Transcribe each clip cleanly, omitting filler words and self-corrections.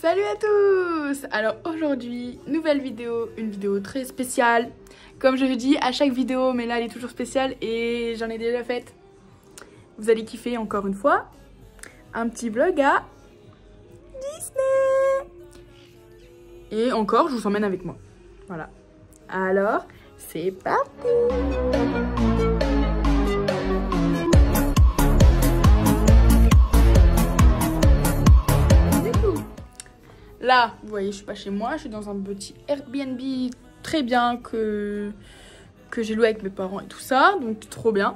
Salut à tous! Alors aujourd'hui, nouvelle vidéo, une vidéo très spéciale. Comme je vous dis à chaque vidéo, mais là elle est toujours spéciale et j'en ai déjà faite. Vous allez kiffer encore une fois. Un petit vlog à Disney! Et encore, je vous emmène avec moi. Voilà. Alors, c'est parti! Là, vous voyez, je suis pas chez moi, je suis dans un petit Airbnb très bien que j'ai loué avec mes parents et tout ça, donc trop bien.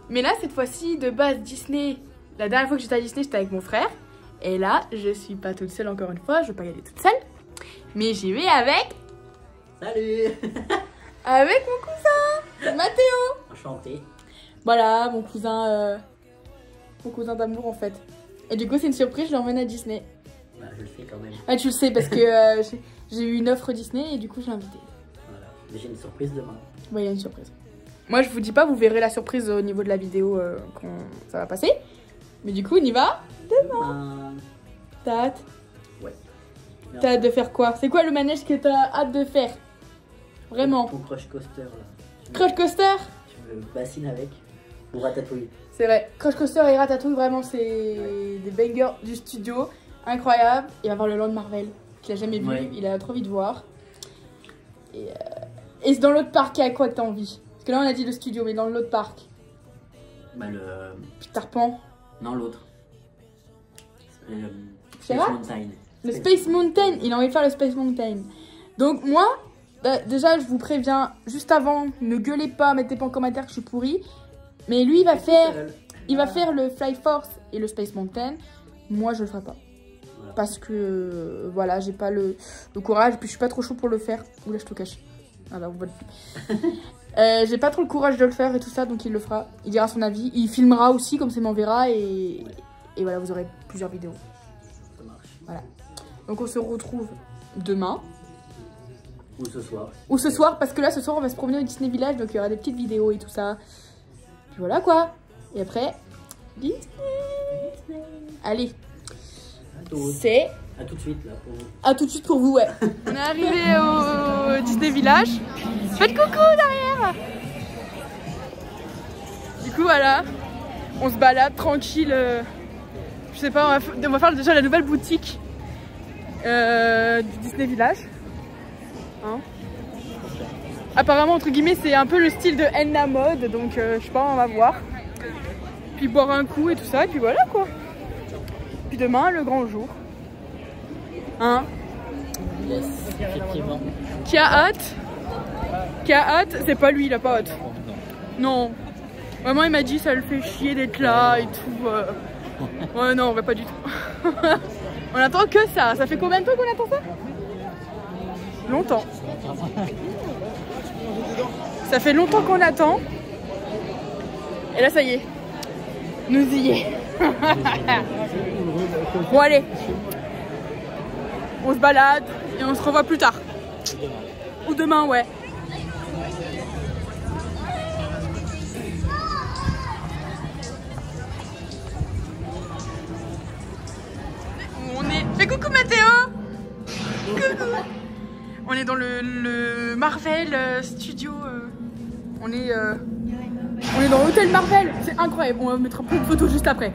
Mais là, cette fois-ci, de base, Disney, la dernière fois que j'étais à Disney, j'étais avec mon frère. Et là, je suis pas toute seule encore une fois, je vais pas y aller toute seule. Mais j'y vais avec... Salut. Avec mon cousin, Mathéo. Enchanté. Voilà, mon cousin d'amour en fait. Et du coup, c'est une surprise, je l'emmène à Disney. Bah, je le sais quand même. Ah, tu le sais parce que j'ai eu une offre Disney et du coup, je l'ai invité. Voilà. Mais j'ai une surprise demain. Ouais, il y a une surprise. Moi, je vous dis pas, vous verrez la surprise au niveau de la vidéo quand ça va passer. Mais du coup, on y va demain. T'as hâte? Ouais. T'as hâte de faire quoi? C'est quoi le manège que t'as hâte de faire? Vraiment? Ton crush coaster là. Crush Coaster? Tu me bassines avec. Ou Ratatouille. C'est vrai. Crush Coaster et Ratatouille, vraiment, c'est des bangers du studio. Incroyable. Il va voir le Land Marvel, qu'il a jamais vu. Ouais. Il a trop envie de voir. Et c'est dans l'autre parc, à quoi que t'as envie? Parce que là, on a dit le studio, mais dans l'autre parc. Bah, le. Peter Pan. Non, l'autre. Le C'est Space vrai? Mountain. Le Space Mountain. Il a envie de faire le Space Mountain. Donc, moi, bah, déjà, je vous préviens, juste avant, ne gueulez pas, mettez pas en commentaire que je suis pourrie. Mais lui, il va faire le Fly Force et le Space Mountain. Moi, je le ferai pas. Voilà. Parce que, voilà, j'ai pas le courage. Et puis, je suis pas trop chaud pour le faire. Oula, je te cache. Voilà, on voit le j'ai pas trop le courage de le faire et tout ça, donc il le fera. Il dira son avis. Il filmera aussi, comme ça, il m'enverra. Et voilà, vous aurez plusieurs vidéos. Ça marche. Voilà. Donc, on se retrouve demain. Ou ce soir. Ou ce soir, parce que là, ce soir, on va se promener au Disney Village. Donc, il y aura des petites vidéos et tout ça. Puis voilà, quoi. Et après, Disney. Allez. C'est... À tout de suite là pour vous. À tout de suite pour vous, ouais. On est arrivé au Disney Village. Faites coucou derrière. Du coup, voilà. On se balade tranquille. Je sais pas, on va faire déjà la nouvelle boutique du Disney Village. Hein, apparemment, entre guillemets, c'est un peu le style de Enna Mode. Donc, je sais pas, on va voir. Puis boire un coup et tout ça. Et puis voilà, quoi. Puis demain, le grand jour. Hein? Yes, effectivement. Qui a hâte? Qui a hâte? C'est pas lui, il a pas hâte. Non. Vraiment, il m'a dit ça le fait chier d'être là et tout. Ouais, non, on va pas du tout. On attend que ça. Ça fait combien de temps qu'on attend ça? Longtemps. Ça fait longtemps qu'on attend. Et là, ça y est. Nous y est. Bon, allez. On se balade et on se revoit plus tard. Ou demain, ouais. On est... Fais coucou Mathéo. Coucou. On est dans le Marvel Studio. On est dans l'hôtel Marvel. C'est incroyable. On va mettre un peu de photos juste après.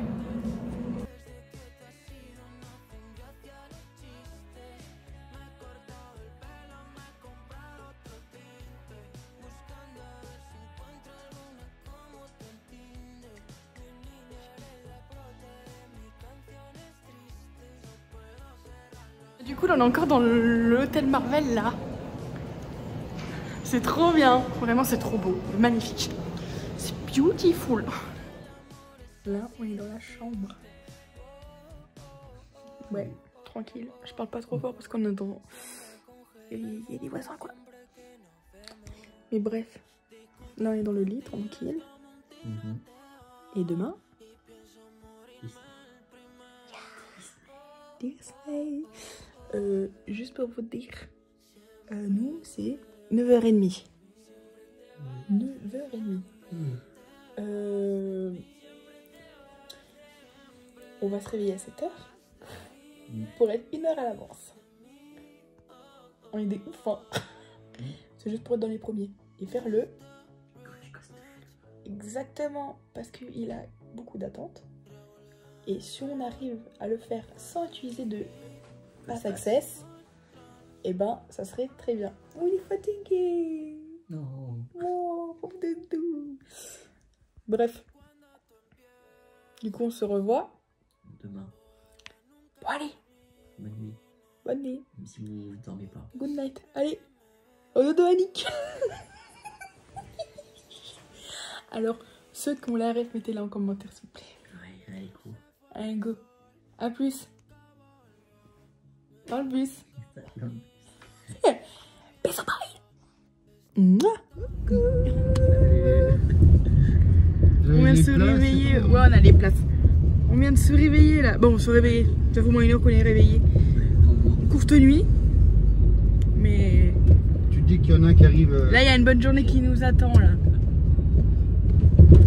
Du coup, là, on est encore dans l'hôtel Marvel, là. C'est trop bien. Vraiment, c'est trop beau. Magnifique. C'est beautiful. Là, on est dans la chambre. Ouais, tranquille. Je parle pas trop fort parce qu'on est dans... Il y a des voisins, quoi. Mais bref. Là, on est dans le lit, tranquille. Et demain... Disney. Juste pour vous dire, nous c'est 9h30. 9h30. On va se réveiller à 7h. pour être 1 heure à l'avance. On est des ouf, hein. C'est juste pour être dans les premiers. Et faire le... Exactement, parce qu'il a beaucoup d'attentes. Et si on arrive à le faire sans utiliser de Pass Access, et ben ça serait très bien. On est fatigué. Non. Oh, pauvre doudou. Bref. Du coup, on se revoit Demain. Bon, allez. Bonne nuit. Bonne nuit. Même si vous ne dormez pas. Good night. Allez. Au dodo, Annick. Alors, ceux qui ont la ref, mettez-la en commentaire, s'il vous plaît. Ouais, allez, cool. Allez, go. A plus. Dans le bus. Bisous, bye. On vient de se réveiller. Ouais, on a les places. On vient de se réveiller là. Bon, on se réveiller. Ça fait au moins 1 heure qu'on est réveillé. Courte nuit. Mais. Tu te dis qu'il y en a un qui arrive. Là, il y a une bonne journée qui nous attend là.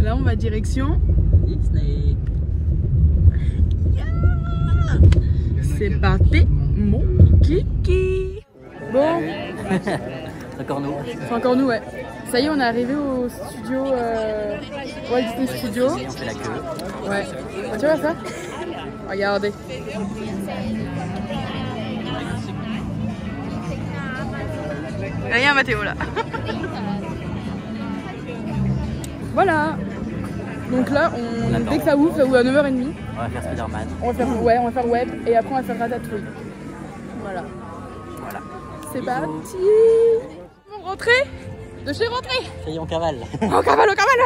Là, on va direction Disney. Yeah. C'est parti, mon kiki. Bon. C'est encore nous. C'est encore nous, ouais. Ça y est, on est arrivé au studio Walt Disney Studio. Et on fait la queue. Ouais. Ah, tu vois ça? Regardez. Rien Mathéo là. Voilà. Donc là, dès que ça ouvre à 9h30. On va faire Spider-Man. On va faire web et après on va faire Ratatouille. Voilà. Voilà. C'est parti. On rentré. De chez rentré. Ça y est, on cavale. On cavale, on cavale.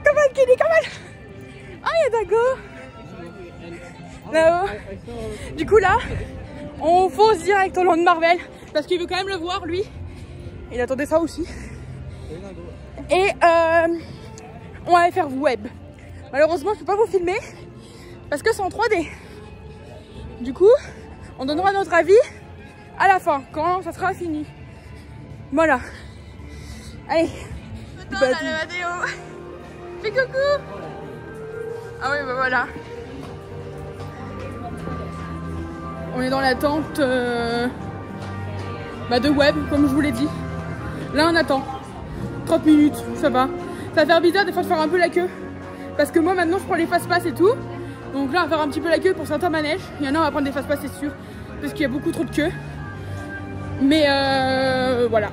Cavale, qui dit cavale. Ah, il y a Dago. Là-haut. Du coup là, on fonce direct au Land Marvel parce qu'il veut quand même le voir lui. Il attendait ça aussi. Et on va faire web. Malheureusement, je peux pas vous filmer parce que c'est en 3D. Du coup, on donnera notre avis à la fin, quand ça sera fini. Voilà. Allez. Attends, là, la Mathéo. Fais coucou. Ah oui, bah voilà. On est dans l'attente de web, comme je vous l'ai dit. Là, on attend. 30 minutes, ça va. Ça va faire bizarre des fois de faire un peu la queue. Parce que moi, maintenant, je prends les fast-pass et tout. Donc là, on va faire un petit peu la queue pour certains manèges. Il y en a, on va prendre des fast-pass, c'est sûr. Parce qu'il y a beaucoup trop de queue. Mais voilà.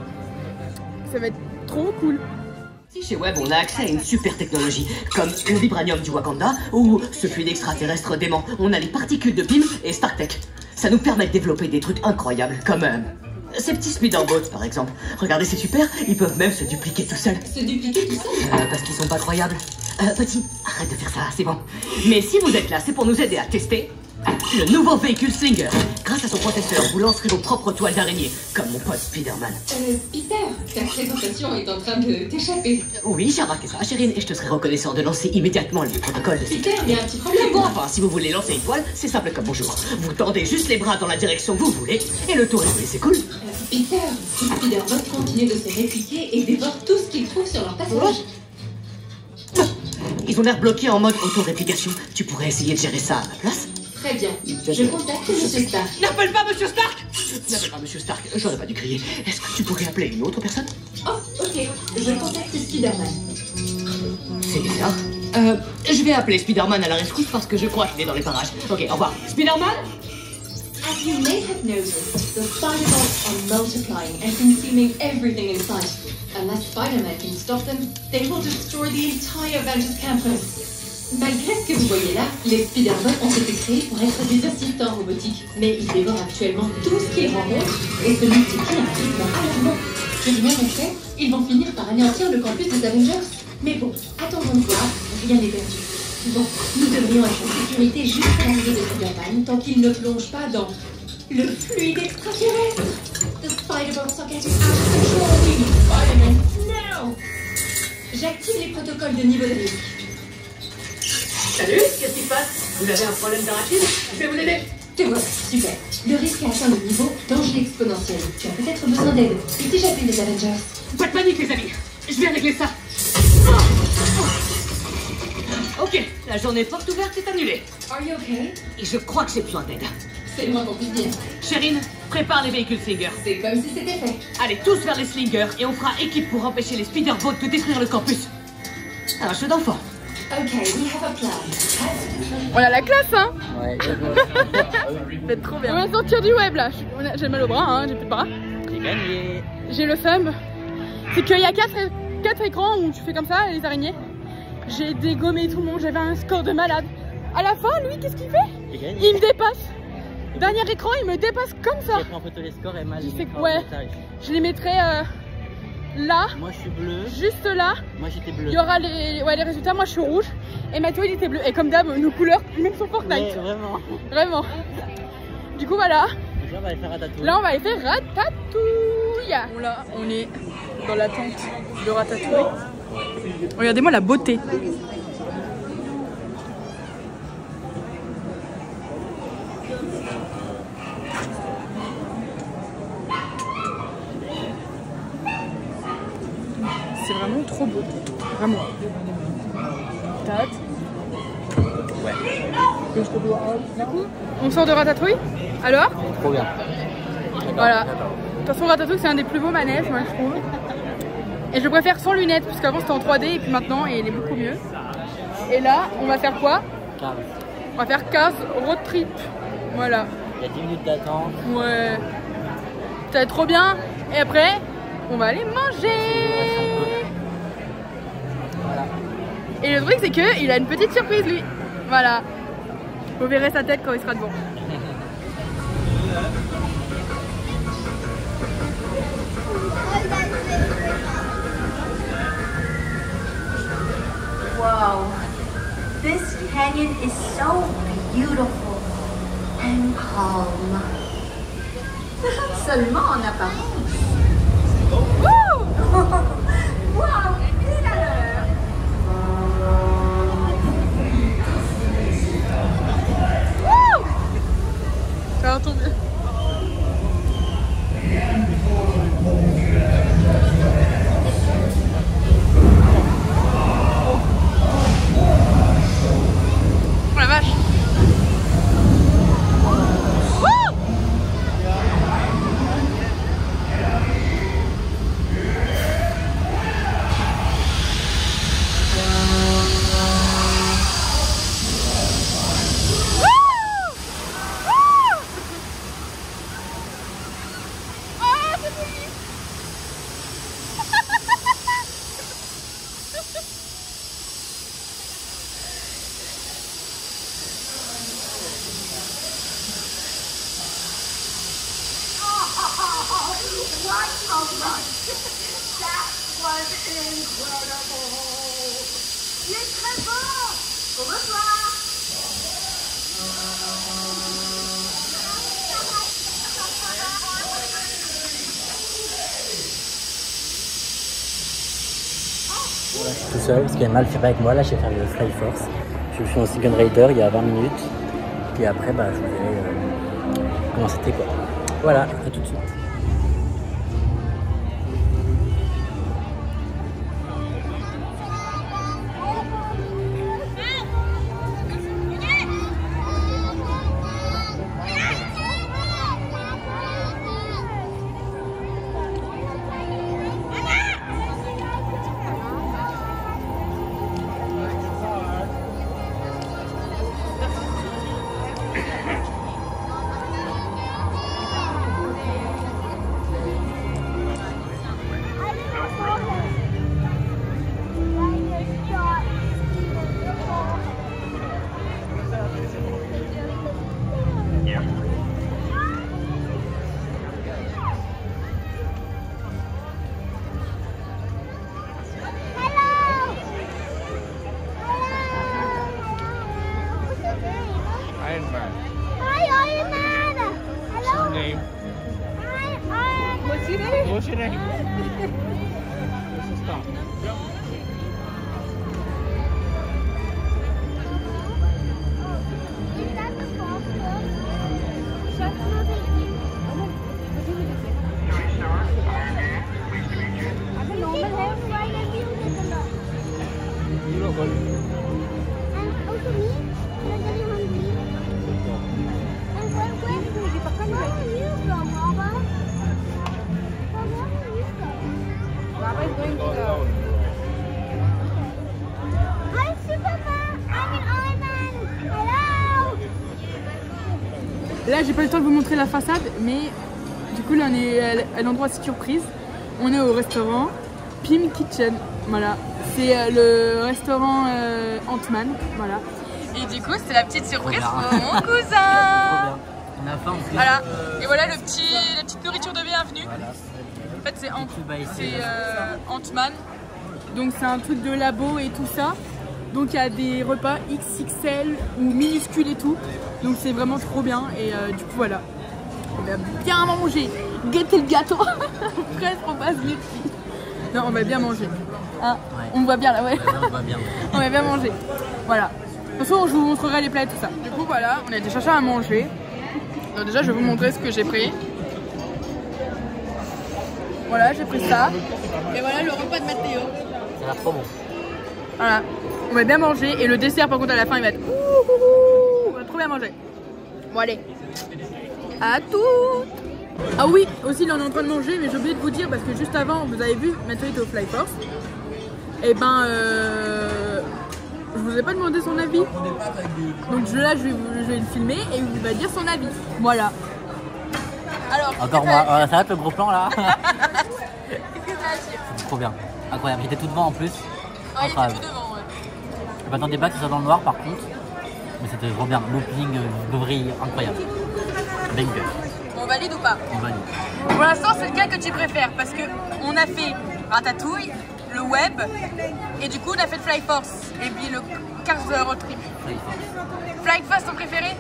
Ça va être trop cool. Chez Web, on a accès à une super technologie, comme le vibranium du Wakanda, ou ce fluide extraterrestre dément. On a les particules de PIM et StarkTech. Ça nous permet de développer des trucs incroyables, comme ces petits speederboats par exemple. Regardez, c'est super, ils peuvent même se dupliquer tout seuls. Se dupliquer tout seul? Parce qu'ils sont pas croyables. Petit, arrête de faire ça, c'est bon. Mais si vous êtes là, c'est pour nous aider à tester le nouveau véhicule Slinger. Grâce à son processeur, vous lancerez vos propres toiles d'araignée, comme mon pote Spider-Man. Peter, ta présentation est en train de t'échapper. Oui, j'ai remarqué ça, Chérine, et je te serais reconnaissant de lancer immédiatement le protocole de Peter, il y a un petit problème. Bon, enfin, si vous voulez lancer une toile, c'est simple comme bonjour. Vous tendez juste les bras dans la direction que vous voulez, et le tour est joué, c'est cool. Peter, Spider-Man continue de se répliquer et dévore tout ce qu'il trouve sur leur passage. Ils ont l'air bloqués en mode auto-réplication. Tu pourrais essayer de gérer ça à ma place? Très bien, je contacte Monsieur Stark. N'appelle pas Monsieur Stark! N'appelle pas Monsieur Stark, j'aurais pas dû crier. Est-ce que tu pourrais appeler une autre personne? Oh, ok, je contacte Spider-Man. C'est bizarre. Je vais appeler Spider-Man à la rescousse parce que je crois qu'il est dans les parages. Ok, au revoir. Spider-Man? As you may have noticed, the Spider-Bots are multiplying and consuming everything in sight. Unless Spider-Man can stop them, they will destroy the entire Avengers campus. Malgré ce que vous voyez là, les Spider-Bots ont été créés pour être des assistants robotiques. Mais ils dévorent actuellement tout ce qu'ils rencontrent et se multiplient à un rythme alarmant. Je dis bien en fait, ils vont finir par anéantir le campus des Avengers. Mais bon, attendons de voir, rien n'est perdu. Bon, nous devrions être en sécurité jusqu'à l'arrivée de Spider-Man tant qu'il ne plonge pas dans le fluide extraterrestre. The Spider-Bots are getting out of control. We need Spider-Man now. J'active les protocoles de niveau de risque. Salut, qu'est-ce qui se passe? Vous avez un problème d'arachide? Je vais vous aider. Te voilà, super. Le risque a atteint le niveau danger exponentiel. Tu as peut-être besoin d'aide. Et si j'appelle les Avengers? Pas de panique, les amis. Je vais régler ça. Ok, la journée porte ouverte est annulée. Are you okay? Et je crois que j'ai besoin d'aide. C'est le moins qu'on puisse dire. Chérine, prépare les véhicules Slinger. C'est comme si c'était fait. Allez, tous vers les Slingers et on fera équipe pour empêcher les speederboats de détruire le campus. Un jeu d'enfant. Okay, we have a plan. On a la classe, hein. Ouais, C'est trop bien. On va sortir du web là. J'ai mal au bras, hein. J'ai plus de bras. j'ai gagné. J'ai le seum. C'est qu'il y a 4 écrans où tu fais comme ça, les araignées. J'ai dégommé tout le monde, j'avais un score de malade. À la fin, lui, qu'est-ce qu'il fait? J'ai gagné. Il me dépasse. Dernier écran, il me dépasse comme ça. J'ai pris en photo les scores et mal. Je sais que ouais. Je les mettrai là. Moi je suis bleu. Juste là. Moi j'étais bleu. Il y aura les résultats. Moi je suis rouge. Et Mathieu il était bleu. Et comme d'hab, nos couleurs, même sur Fortnite. Ouais, vraiment. Vraiment. Du coup voilà. Là on va aller faire Ratatouille. Là on va aller faire Ratatouille. Bon, là on est dans la tente de Ratatouille. Regardez-moi la beauté. C'est vraiment trop beau. Vraiment. Tat. Ouais. Du coup, on sort de Ratatouille. Alors? Trop bien. Voilà. De toute façon, Ratatouille, c'est un des plus beaux manèges, moi, je trouve. Et je le préfère sans lunettes, parce qu'avant c'était en 3D et puis maintenant il est beaucoup mieux. Et là, on va faire quoi? 15. On va faire 15 road trip. Voilà. Il y a 10 minutes d'attente. Ouais. Ça va être trop bien. Et après, on va aller manger. Voilà. Et le truc, c'est qu'il a une petite surprise, lui. Voilà. Vous verrez sa tête quand il sera devant. Wow, this canyon is so beautiful and calm. Seulement en apparence. Wouh! Wow, et la leur. Ça va tomber. Oh la vache! Il est très beau. Au revoir. Voilà, je suis tout seul parce qu'il y a mal fait avec moi. Là, je vais faire le Skyforce. Je suis aussi Gun Raider il y a 20 minutes. Puis après, bah, je vous dirai comment c'était quoi. Voilà, à tout de suite. Iron Man. Hi, Iron Man. Hello. What's his name? Hi, What's your name? What's your name? What's his name? Is that the boss? That's not the normal hair. Why don't you get the lock? You look good. And also me, I'm very hungry. And where I'm Superman. I'm an Iron Man. Hello. Là, j'ai pas le temps de vous montrer la façade, mais du coup, là, on est à l'endroit surprise. On est au restaurant Pym Kitchen. Voilà, c'est le restaurant Ant-Man. Voilà. Et du coup, c'est la petite surprise pour mon cousin. On a faim en plus. Voilà. Et voilà la petite nourriture de bienvenue. Voilà. En fait, c'est Ant-Man. Donc, c'est un truc de labo et tout ça. Donc, il y a des repas XXL ou minuscules et tout. Donc, c'est vraiment trop bien. Et du coup, voilà. On va bien manger. Gâter le gâteau. Presque, on passe les filles. Non, on va bien manger. Hein, Ouais. on voit bien là, ouais. On va bien. On va bien manger. Voilà. De toute façon, je vous montrerai les plats et tout ça. Du coup, voilà, on a été chercher à manger. Donc déjà, je vais vous montrer ce que j'ai pris. Voilà, j'ai pris ça. Et voilà le repas de Mathéo. Ça a l'air trop bon. Voilà, on va bien manger. Et le dessert, par contre, à la fin, il va être ouh, on va trop bien manger. Bon, allez. À tout. Ah oui, aussi, là, on est en train de manger. Mais j'ai oublié de vous dire, parce que juste avant, vous avez vu, Mathéo était au Fly Force. Et ben, je vous ai pas demandé son avis. Donc là, je vais le filmer et il va dire son avis. Voilà. Alors, Encore moi. Ça va être le gros plan là. Qu'est-ce que t'as à dire? C'est trop bien. Incroyable. J'étais tout devant en plus. Ah, il était Incroyable. tout devant, ouais. Je m'attendais pas que ce soit dans le noir par contre. Mais c'était trop bien. Looping, brille, incroyable. Banger. On valide ou pas? On va aller. Pour l'instant, c'est lequel que tu préfères? Parce que on a fait Ratatouille, le web, et du coup, on a fait le Fly Force. Et puis le 15 road trip. Fly Force, ton préféré?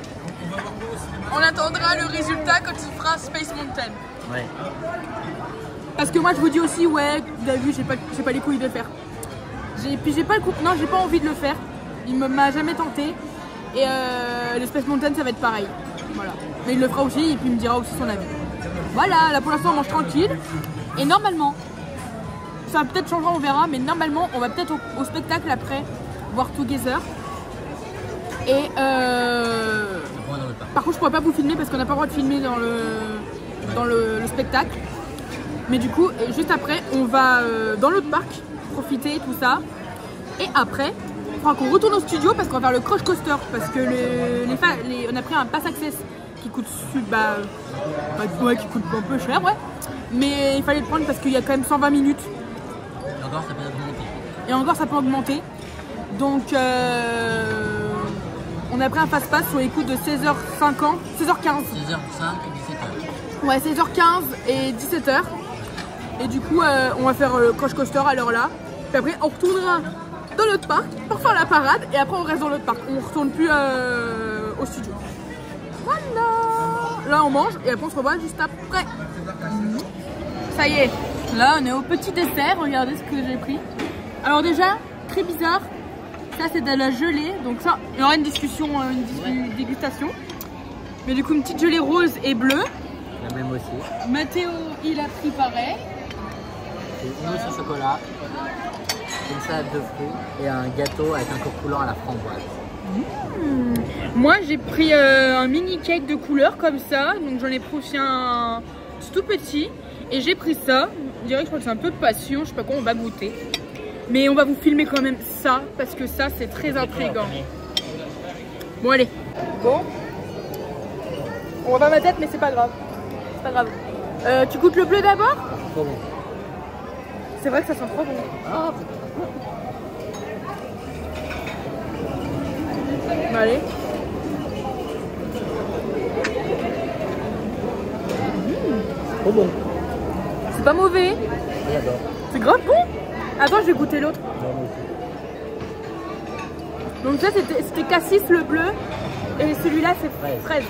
On attendra le résultat quand tu feras Space Mountain. Ouais. Parce que moi, je vous dis aussi, ouais, vous avez vu, j'ai pas les couilles de le faire. Puis j'ai pas le coup, non, j'ai pas envie de le faire. Il m'a jamais tenté. Et le Space Mountain, ça va être pareil. Voilà. Mais il le fera aussi et puis il me dira aussi son avis. Voilà, là pour l'instant, on mange tranquille. Et normalement, ça peut-être changera, on verra, mais normalement, on va peut-être au spectacle après, voir Together. Et par contre, je pourrais pas vous filmer parce qu'on n'a pas le droit de filmer dans le spectacle. Mais du coup, juste après, on va dans l'autre parc, profiter, tout ça. Et après, il faudra qu'on retourne au studio parce qu'on va faire le Crush Coaster. Parce que on a pris un pass access qui coûte, qui coûte un peu cher, ouais. Mais il fallait le prendre parce qu'il y a quand même 120 minutes. Et encore, ça peut augmenter. Et encore, ça peut augmenter. Donc, on a pris un fast-pass sur les coups de 16h50, 16h15. 16h05 et 17h. Ouais, 16h15 et 17h. Et du coup, on va faire le Crush Coaster à l'heure là. Puis après, on retournera dans l'autre parc pour faire la parade. Et après, on reste dans l'autre parc. On ne retourne plus au studio. Voilà. Là, on mange et après, on se revoit juste après. Ça y est. Là, on est au petit dessert. Regardez ce que j'ai pris. Alors déjà, très bizarre. Ça, c'est de la gelée. Donc ça, il y aura une discussion, une dégustation. Mais du coup, une petite gelée rose et bleue. La même aussi. Mathéo, il a pris pareil. Et une mousse au chocolat, une salade de fruits et un gâteau avec un croquant à la framboise. Moi, j'ai pris un mini cake de couleur comme ça. Donc j'en ai pris un tout petit. Et j'ai pris ça. Je dirais que je crois que c'est un peu de passion. Je sais pas quoi, on va goûter. Mais on va vous filmer quand même ça. Parce que ça, c'est très intriguant. Bon, allez. Bon. On voit pas ma tête, mais c'est pas grave. C'est pas grave. Tu goûtes le bleu d'abord? Trop bon. C'est vrai que ça sent trop bon. Ah, Allez. trop bon. C'est pas mauvais. J'adore. C'est grave bon. Attends, je vais goûter l'autre. Donc ça, c'était cassis le bleu. Et celui-là, c'est fraise.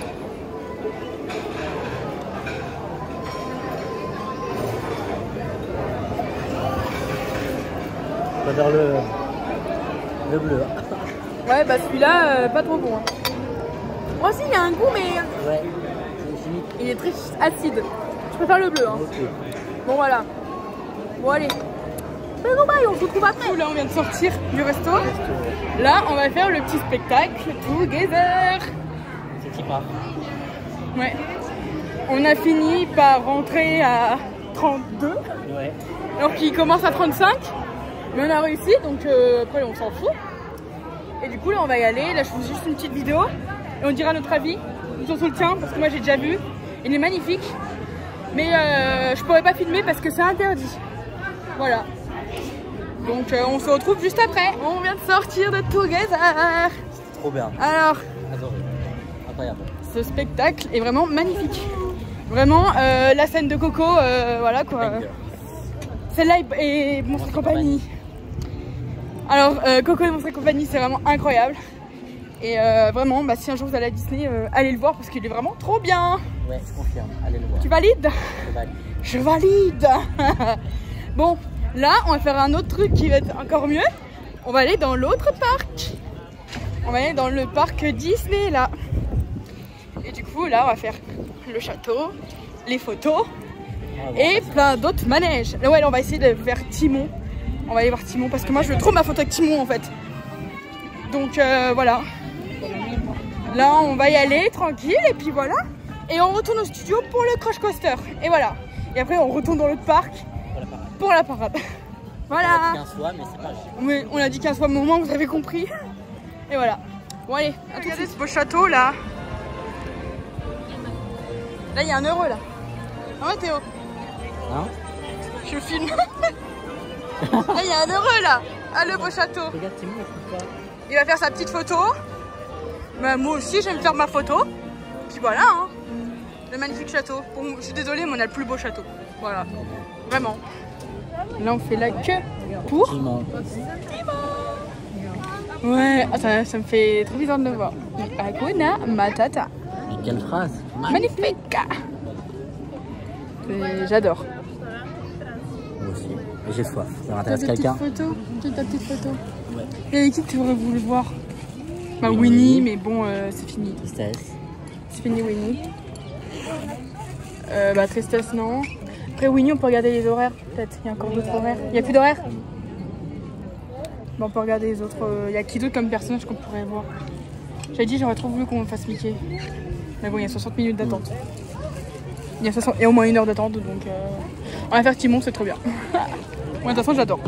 J'adore le bleu. Ouais, bah celui-là, pas trop bon. Hein. Moi aussi, il y a un goût, mais Ouais, c'est chimique. il est très acide. Je préfère le bleu. Hein. Ok. Bon, voilà. Bon, allez. Mais non, bye, on se retrouve après. Là, on vient de sortir du resto. Là, on va faire le petit spectacle Together. C'est qui part. Ouais. On a fini par rentrer à 32. Ouais. Alors qu'il commence à 35. Mais on a réussi, donc après on s'en fout. Et du coup là on va y aller. Là je fais juste une petite vidéo. Et on dira notre avis. Sur le tien, parce que moi j'ai déjà vu. Il est magnifique. Mais je pourrais pas filmer parce que c'est interdit. Voilà. Donc on se retrouve juste après. On vient de sortir de Together. C'est trop bien. Alors, Adoré. Incroyable. ce spectacle est vraiment magnifique. Vraiment, la scène de Coco, voilà quoi. Celle-là et Monstres et compagnie. Alors, Coco et Monstres et compagnie, c'est vraiment incroyable. Et vraiment, bah, si un jour vous allez à Disney, allez le voir parce qu'il est vraiment trop bien. Ouais, je confirme. Allez le voir. Tu valides? Je valide. Je valide. Bon, là, on va faire un autre truc qui va être encore mieux. On va aller dans l'autre parc. On va aller dans le parc Disney, là. Et du coup, là, on va faire le château, les photos et plein d'autres manèges. Là, ouais, là, on va essayer de faire Timon. On va aller voir Timon parce que moi, je veux trop ma photo avec Timon, en fait. Donc, voilà. Là, on va y aller tranquille et puis voilà. Et on retourne au studio pour le Crush Coaster. Et voilà. Et après, on retourne dans l'autre parc pour la parade. Voilà. On a dit 15 fois, mais c'est pas grave. Oui, on l'a dit 15 fois, au moment vous avez compris. Et voilà. Bon, allez, regardez ce beau château là. Là, il y a un heureux là. Ah ouais, Théo. Hein? Je filme. Là, il y a un heureux là. Ah, le beau château. Regarde Timon, il fait quoi? Il va faire sa petite photo. Bah, moi aussi, j'aime faire ma photo. Puis voilà, hein. Le magnifique château. Bon, je suis désolée, mais on a le plus beau château. Voilà. Vraiment. Là, on fait la queue pour Timon. Ouais, attends, ça me fait trop bizarre de le voir. Hakuna Matata. Mais quelle phrase? Magnifique. J'adore. Moi aussi. Et j'ai soif. Ça m'intéresse quelqu'un? Quelle ta petite photo? Ouais. Et qui tu aurais voulu voir? Bah Winnie. Winnie, mais bon, c'est fini. Tristesse. C'est fini Winnie. Bah Tristesse, non. Après Winnie, on peut regarder les horaires, peut-être. Il y a encore d'autres horaires. Il n'y a plus d'horaires? Bon, on peut regarder les autres. Il y a qui d'autre comme personnage qu'on pourrait voir? J'avais dit, j'aurais trop voulu qu'on fasse Mickey. Mais bon, il y a 60 minutes d'attente. Il y a au moins 1 heure d'attente, donc on va faire Timon, c'est trop bien. Moi, de toute façon, j'adore.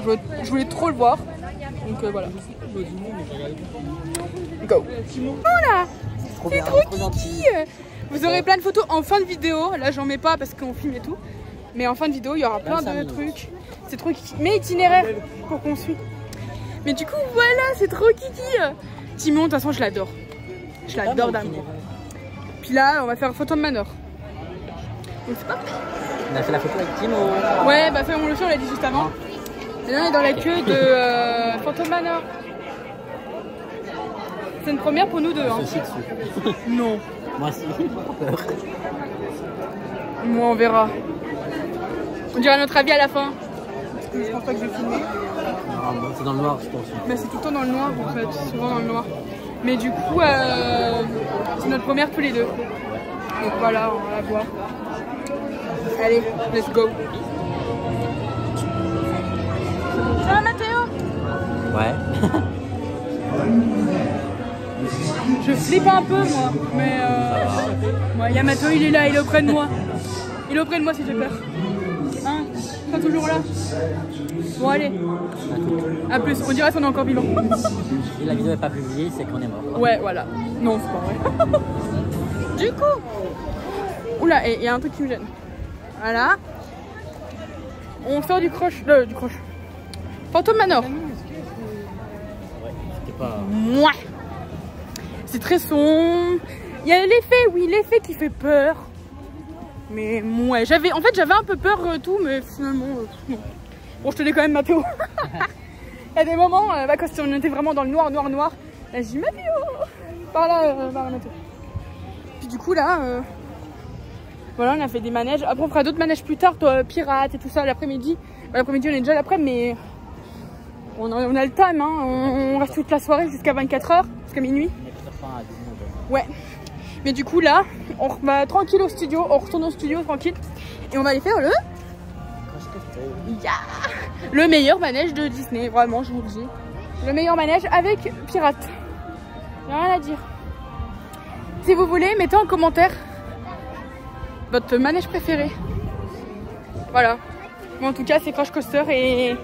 Je voulais trop le voir. Donc voilà. Go. Voilà. C'est trop kiki. Vous aurez plein de photos en fin de vidéo. Là, j'en mets pas parce qu'on filme et tout. Mais en fin de vidéo, il y aura plein de trucs. C'est trop kiki. Mais itinéraire pour qu'on suit. Mais du coup, voilà, c'est trop kiki. Timon, de toute façon, je l'adore. Je l'adore d'amour. Puis là, on va faire Phantom Manor. Donc c'est pas prêt. On a fait la photo avec Timon. Ouais, bah fait mon leçon, on l'a dit juste avant. Et là, on est dans la queue de Phantom Manor. C'est une première pour nous deux. Hein. Aussi dessus. Non. Moi aussi. Moi, on verra. On dira notre avis à la fin. Parce que je pense pas que je vais filmer. Non, c'est dans le noir, je pense. Mais c'est tout le temps dans le noir, en fait. Souvent dans le noir. Mais du coup, c'est notre première tous les deux. Donc voilà, on va la voir. Allez, let's go. Ça va, Mathéo? Ouais. Je flippe un peu, moi. Mais il y a Mathéo, il est là, il est auprès de moi. Il est auprès de moi si j'ai peur. Hein? Pas toujours là. Bon, allez. A plus. On dirait qu'on est encore vivant. Si la vidéo n'est pas publiée, c'est qu'on est mort. Ouais, voilà. Non, c'est pas vrai. Du coup. Oula, il y a un truc qui me gêne. Voilà. On sort du croche. Du croche. Phantom Manor. Ouais, c'était pas. Mouah. C'est très sombre. Il y a l'effet, oui, l'effet qui fait peur. Mais ouais, j'avais un peu peur tout, mais finalement, non. Bon, je te dis quand même Mathéo. Il y a des moments, bah, quand on était vraiment dans le noir, là j'ai dit Mathéo. Par là, Mathéo. Puis du coup là, voilà, on a fait des manèges. Après on fera d'autres manèges plus tard, toi, pirates et tout ça l'après-midi. Bah, l'après-midi on est déjà l'après, mais on a le time, hein. On reste toute la soirée jusqu'à 24 h, jusqu'à minuit. Ouais. Mais du coup là, on va tranquille au studio, on retourne au studio tranquille et on va aller faire le meilleur manège de Disney, vraiment je vous le dis. Le meilleur manège avec Pirates. Y'a rien à dire. Si vous voulez, mettez en commentaire votre manège préféré. Voilà. Mais en tout cas, c'est Crash Coaster et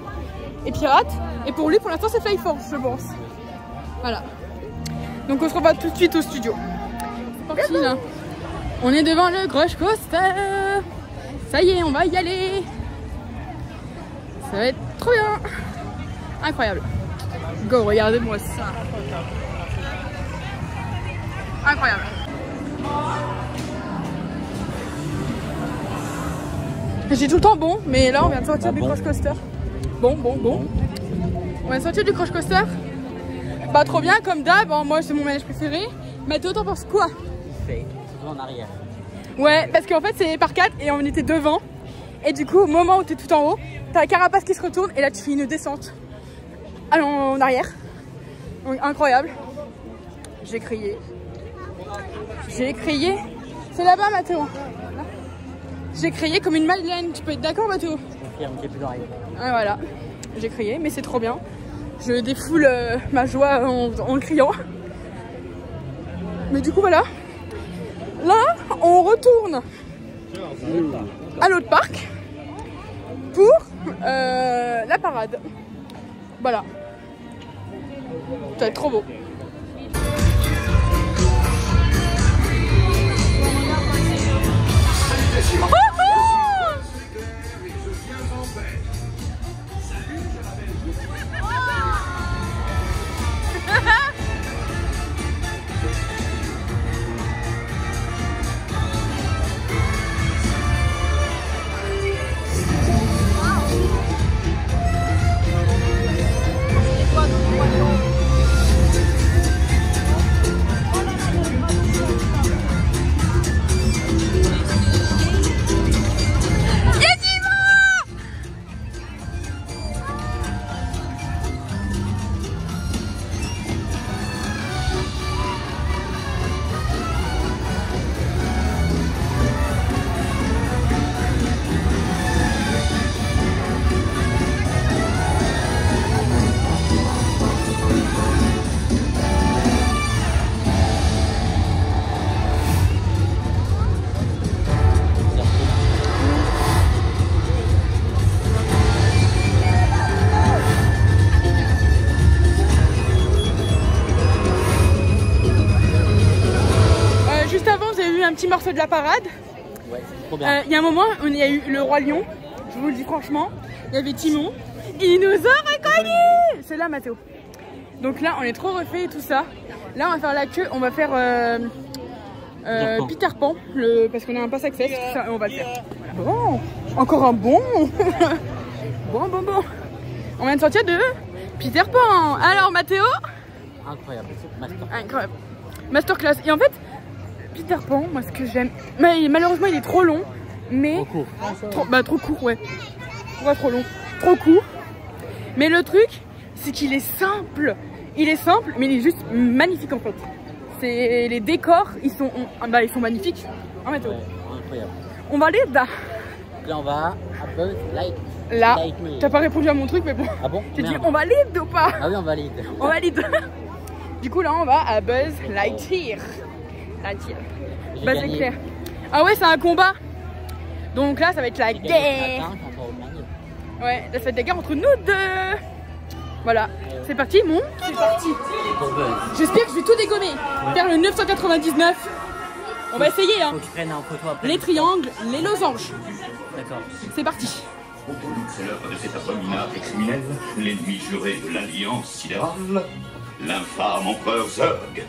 Pirate. Et pour lui, pour l'instant, c'est Flyforce, je pense. Voilà. Donc on se revoit tout de suite au studio. C'est parti là. On est devant le Crash Coaster. Ça y est, on va y aller. Ça va être trop bien. Incroyable. Go, regardez-moi ça. Incroyable. J'ai tout le temps bon, mais là on vient de sortir du Crash Coaster. Bon. On vient de sortir du Crash Coaster. Bah trop bien comme d'hab, moi c'est mon manège préféré. Mathéo, t'en penses quoi? C'est toujours en arrière. Ouais, parce qu'en fait c'est par 4 et on était devant. Et du coup au moment où t'es tout en haut, t'as la carapace qui se retourne et là tu fais une descente en arrière. Donc incroyable. J'ai crié. C'est là-bas Mathéo. J'ai crié comme une madeleine, tu peux être d'accord Mathéo? J'ai plus d'oreilles. Ah, voilà, j'ai crié, mais c'est trop bien. Je défoule ma joie en criant. Mais du coup voilà. Là, on retourne à l'autre parc pour la parade. Voilà. Ça va être trop beau. Un petit morceau de la parade. Ouais, c'est trop bien. Il y a un moment, il y a eu le Roi Lion, je vous le dis franchement, il y avait Timon, il nous a reconnus. C'est là Mathéo. Donc là on est trop refait et tout ça. Là on va faire la queue, on va faire Peter Pan, parce qu'on a un pass access, tout ça, et on va le faire. Voilà. Bon, encore un bon. Bon. On vient de sortir de Peter Pan. Alors Mathéo. Incroyable, incroyable. Masterclass. Et en fait, Peter Pan, moi ce que j'aime, malheureusement il est trop long, mais trop court. Trop court, ouais. Ouais, trop long, trop court. Mais le truc, c'est qu'il est simple. Il est simple, mais il est juste magnifique en fait. C'est les décors, ils sont magnifiques. En fait, ouais, incroyable. On va aller là. Là on va à Buzz Lightyear. Là, t'as pas répondu à mon truc, mais bon. Ah bon? J'ai dit on valide ou pas? Ah oui, on valide. On valide. Du coup là on va à Buzz Lightyear. Buzz Lightyear. Ah ouais, c'est un combat. Donc là ça va être la guerre. Ouais, là ça va être la guerre entre nous deux. Voilà, c'est parti mon. C'est parti. J'espère que je vais tout dégommer. Faire le 999. On va essayer hein. Faut que je prenne en photo après. Les triangles, les losanges. D'accord. C'est parti. C'est l'œuvre de cet abominable criminel, l'ennemi juré de l'Alliance sidérale, l'infâme empereur Zurg.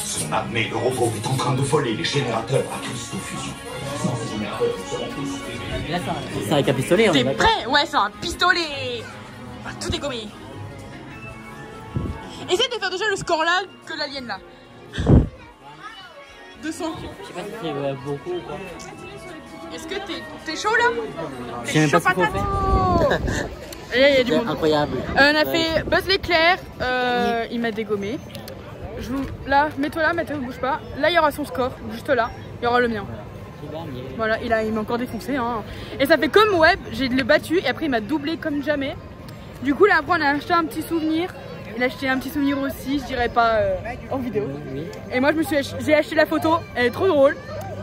Son armée de robots est en train de voler les générateurs à cristaux-fusion. Sans ces générateurs, nous serons tous... Là, c'est avec un pistolet, on est T'es d'accord? prêt? Ouais, c'est un pistolet. On va tout dégommer. Essaye de faire déjà le score là que l'alien là. 200. Je sais pas si c'est beaucoup ou pas. Est-ce que t'es chaud là? Je sais même pas ce qu'il faut faire. Et là, il y a du C'est monde. incroyable. On a fait Buzz l'éclair, il m'a dégommé. Là, mets-toi là, Mathéo, bouge pas. Là, il y aura son score, juste là. Il y aura le mien. Voilà, il m'a encore défoncé. Hein. Et ça fait comme Web, j'ai le battu et après il m'a doublé comme jamais. Du coup, là, après, on a acheté un petit souvenir. Il a acheté un petit souvenir aussi, je dirais pas en vidéo. Et moi, j'ai acheté la photo, elle est trop drôle.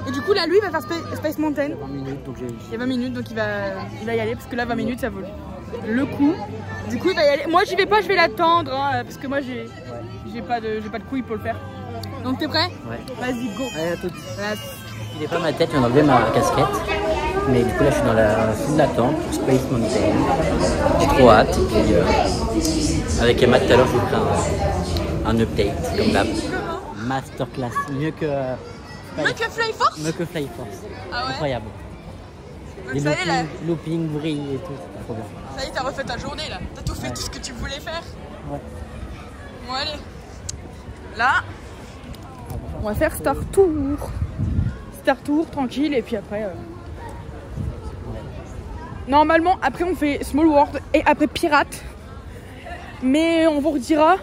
Et du coup là lui il va faire Space Mountain. 20 minutes donc j'ai... Il y a 20 minutes donc il va y aller parce que là 20 minutes ça vaut le coup. Du coup il va y aller. Moi j'y vais pas, je vais l'attendre hein, parce que moi j'ai pas de couilles pour le faire. Donc t'es prêt? Ouais. Vas-y go. Allez à toutes. Voilà. Il est pas ma tête, je viens d'enlever ma casquette. Mais du coup là je suis dans la file d'attente pour Space Mountain. J'ai trop hâte. Et, avec Emma tout à l'heure je vous ferai un update comme d'hab. Masterclass, mieux que Fly Force? Mieux que Fly Force. Ah ouais? Incroyable. Donc ça y est là. Looping, vrille et tout, c'est trop bien. Ça y est, t'as refait ta journée là. T'as tout fait, tout ce que tu voulais faire. Ouais. Bon allez. Là, on va faire Star Tour. Star Tour tranquille et puis après. Normalement après on fait Small World et après Pirate. Mais on vous redira.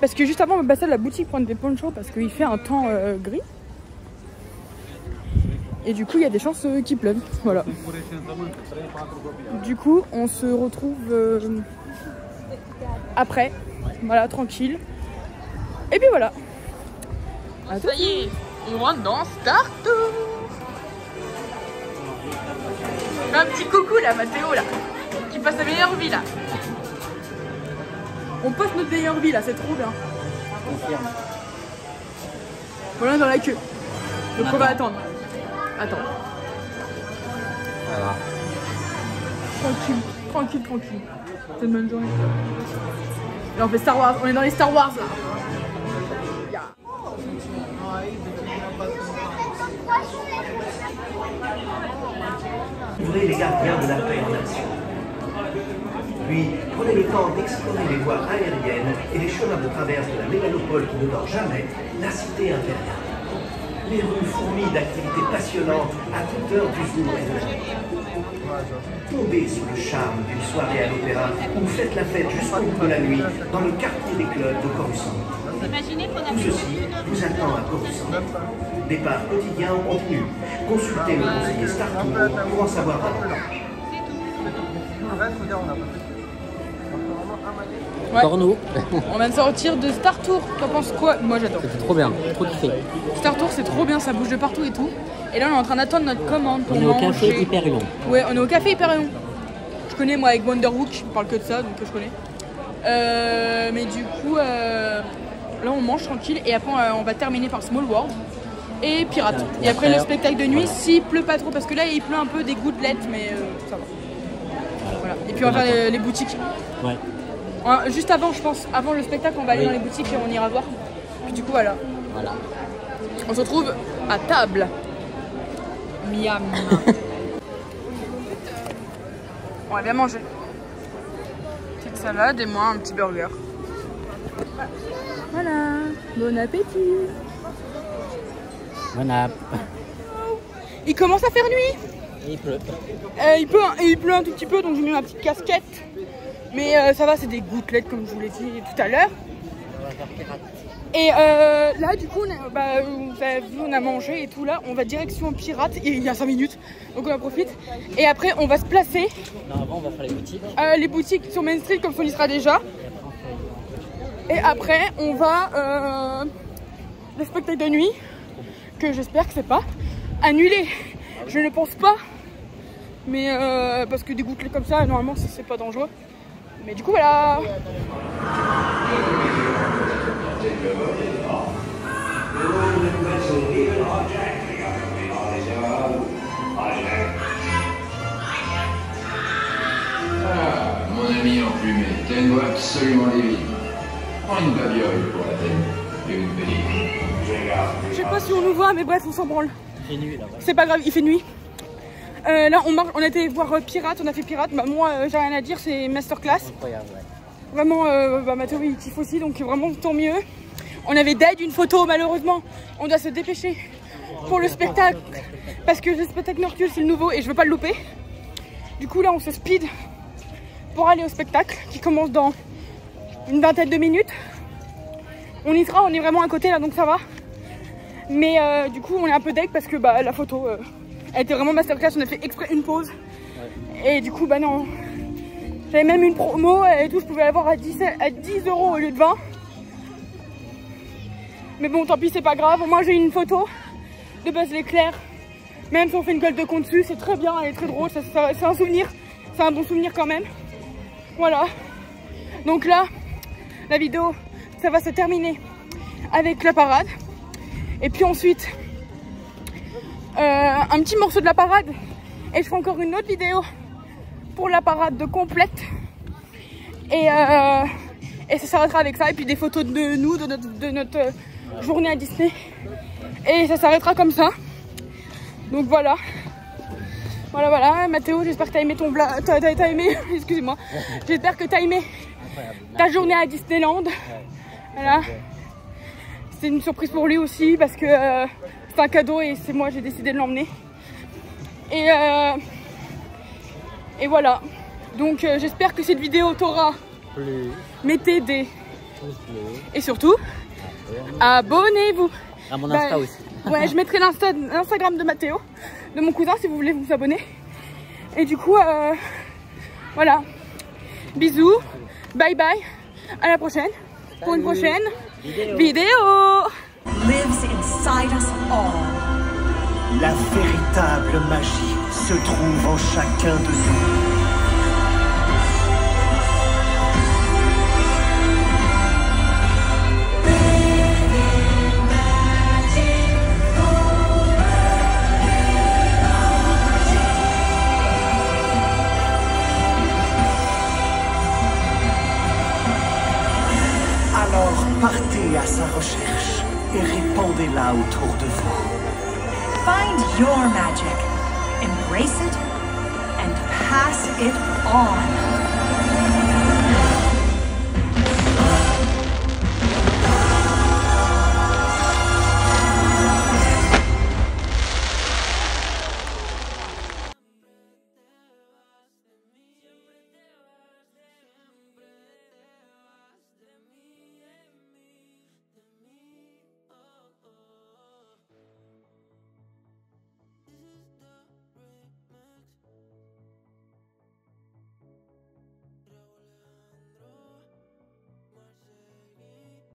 Parce que juste avant on va passer à la boutique prendre des ponchos parce qu'il fait un temps gris. Et du coup il y a des chances qu'il pleuve. Voilà. Du coup on se retrouve après. Voilà, tranquille. Et puis voilà. Ça y est, on rentre dans Star Tour. Fais un petit coucou là, Mathéo là, qui passe la meilleure vie là. On poste notre meilleure vie là, c'est trop bien. Voilà dans la queue. Donc on va attendre. Attends. Voilà. Tranquille. C'est une bonne journée. Là on fait Star Wars, on est dans les Star Wars là. Ouvrez les gardiens de la paix en action. Puis, prenez le temps d'explorer les voies aériennes et les chemins de traverse de la mégalopole qui ne dort jamais, la cité impériale. Les rues fourmillent d'activités passionnantes à toute heure du jour et de la nuit. Tombez sous le charme d'une soirée à l'opéra ou faites la fête jusqu'au bout de la nuit dans le quartier des clubs de Coruscant. Tout ceci vous attend à Coruscant. Départ quotidien en continu. Consultez le conseiller Star Tour pour en savoir davantage. Ouais. Cornou. On vient de sortir de Star Tour. T'en penses quoi? Moi j'adore. C'est trop bien, trop kiffé. Star Tour c'est trop bien, ça bouge de partout et tout. Et là on est en train d'attendre notre commande pour On est au manger. café Hyperion. Ouais, on est au café Hyperion. Je connais moi avec Wonderwook, je parle que de ça donc je connais. Mais du coup là on mange tranquille et après on va terminer par Small World et Pirate. Et après le spectacle de nuit s'il pleut pas trop parce que là il pleut un peu des gouttelettes mais ça va. Voilà. Et puis on va faire les boutiques. Ouais. Juste avant je pense, avant le spectacle on va aller dans les boutiques et on ira voir. Puis du coup voilà. On se retrouve à table. Miam. On va bien manger. Petite salade et moi un petit burger. Voilà. Bon appétit. Bon app. Il commence à faire nuit. Et il pleut. Il pleut un tout petit peu donc j'ai mis ma petite casquette. Mais ça va, c'est des gouttelettes comme je vous l'ai dit tout à l'heure. Et là du coup on a mangé et tout là, on va direction Pirate, il y a 5 minutes, donc on en profite. Et après on va se placer. Non, avant on va faire les boutiques. Les boutiques sur Main Street comme on y sera déjà. Et après on va le spectacle de nuit, que j'espère que c'est pas annulé. Je ne pense pas. Mais parce que des gouttelettes comme ça, normalement c'est pas dangereux. Mais du coup voilà. Ah, mon ami emplumé, t'as une voix absolument divine. Prends une babiole pour la peine et une pellicule. Je sais pas si on nous voit, mais bref, on s'en branle. Il fait nuit là. C'est pas grave, il fait nuit. Là, on a été voir Pirate, on a fait Pirate. Bah, moi, j'ai rien à dire, c'est masterclass. Incroyable, ouais. Vraiment, Mathéo, il kiffe aussi, donc vraiment, tant mieux. On avait d'aide une photo, malheureusement. On doit se dépêcher pour le spectacle. Parce que le spectacle Mercure, c'est le nouveau et je veux pas le louper. Du coup, là, on se speed pour aller au spectacle qui commence dans une vingtaine de minutes. On y sera, on est vraiment à côté, là, donc ça va. Mais du coup, on est un peu deg parce que la photo, elle était vraiment masterclass. On a fait exprès une pause. Ouais. Et du coup, non. J'avais même une promo et tout, je pouvais l'avoir à 10 € au lieu de 20. Mais bon, tant pis, c'est pas grave. Au moins, j'ai une photo de Buzz l'éclair Même si on fait une gueule de con dessus, c'est très bien, elle est très drôle, c'est un souvenir, c'est un bon souvenir quand même. Voilà. Donc là, la vidéo, ça va se terminer avec la parade. Et puis ensuite, un petit morceau de la parade. Et je ferai encore une autre vidéo pour la parade de complète. Et ça s'arrêtera avec ça. Et puis des photos de nous, de notre journée à Disney. Et ça s'arrêtera comme ça. Donc voilà. Voilà. Mathéo, j'espère que t'as aimé ton t'as aimé, excuse-moi. J'espère que t'as aimé ta journée à Disneyland. Voilà. C'est une surprise pour lui aussi parce que c'est un cadeau et c'est moi, j'ai décidé de l'emmener. Et voilà. Donc j'espère que cette vidéo t'aura m'aider. Et surtout, abonnez-vous. À mon Insta aussi. Ouais, je mettrai l'Instagram de Mathéo, de mon cousin, si vous voulez vous abonner. Et du coup, voilà. Bisous, bye bye, à la prochaine pour une prochaine vidéo. Lives inside us all. La véritable magie se trouve en chacun de nous. Alors partez à sa recherche et répandez-la autour de vous. Find your magic, embrace it, and pass it on.